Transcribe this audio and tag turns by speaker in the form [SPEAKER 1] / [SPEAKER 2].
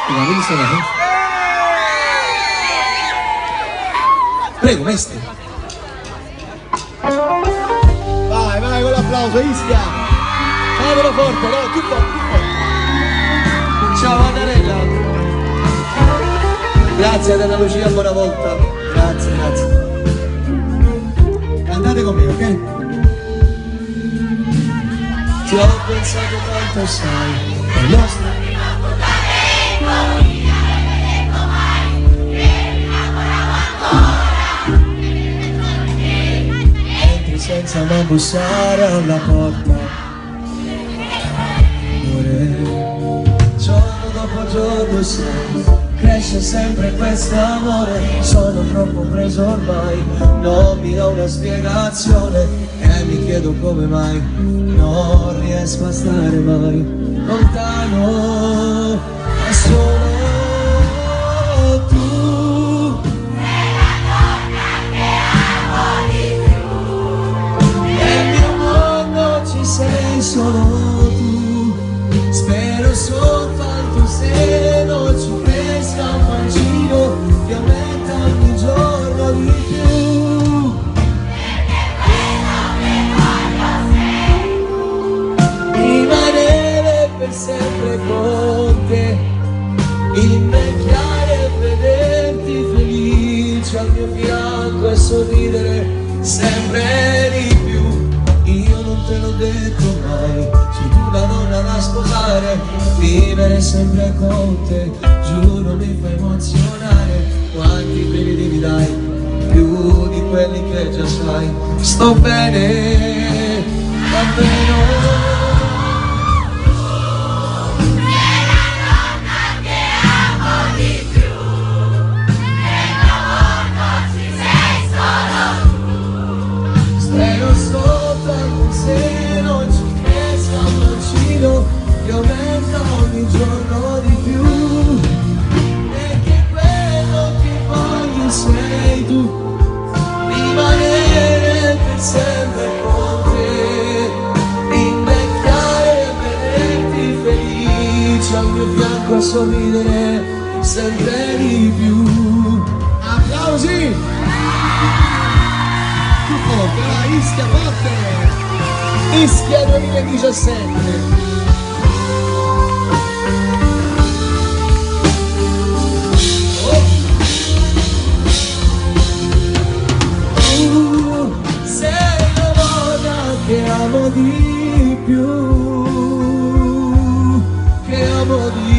[SPEAKER 1] Vedi suonato? Prego, maestro.
[SPEAKER 2] Vai, vai con l'applauso, Ischia! Fatelo forte, no, più forte, più forte!
[SPEAKER 1] Ciao Andarella. Grazie ad Anna Lucia, buona volta. Grazie, grazie.
[SPEAKER 2] Andate con me, ok?
[SPEAKER 1] Ti ho pensato tanto, sai, è nostra. Entri senza mai bussare alla porta. Amore, giorno dopo giorno sai, cresce sempre questo amore. Sono troppo preso ormai, non mi do una spiegazione e mi chiedo come mai non riesco a stare mai lontano. È solo tu,
[SPEAKER 3] la donna che amo di più.
[SPEAKER 1] nel mio mondo ci sei solo tu. Spero soltanto se non ci cresca un mancino che aumenta ogni giorno di più. Rimanere per sempre con te, invecchiare e vederti felice al mio fianco e sorridere sempre di più. Io non te l'ho detto mai, sei tu la donna da sposare, vivere sempre con te, giuro mi fai emozionare. Quanti brividi mi dai, più di quelli che già sai. Sto bene, davvero. Spero soltanto se non ci cresca un mancino che aumenta ogni giorno di più, e che quello che voglio sei tu, rimanere per sempre con te, invecchiare e vederti felice al mio fianco a sorridere sempre di più.
[SPEAKER 2] Applausi! Più forte, vai, Ischia, forte!
[SPEAKER 1] Ischia 2017. Sei la donna che amo di più, che amo di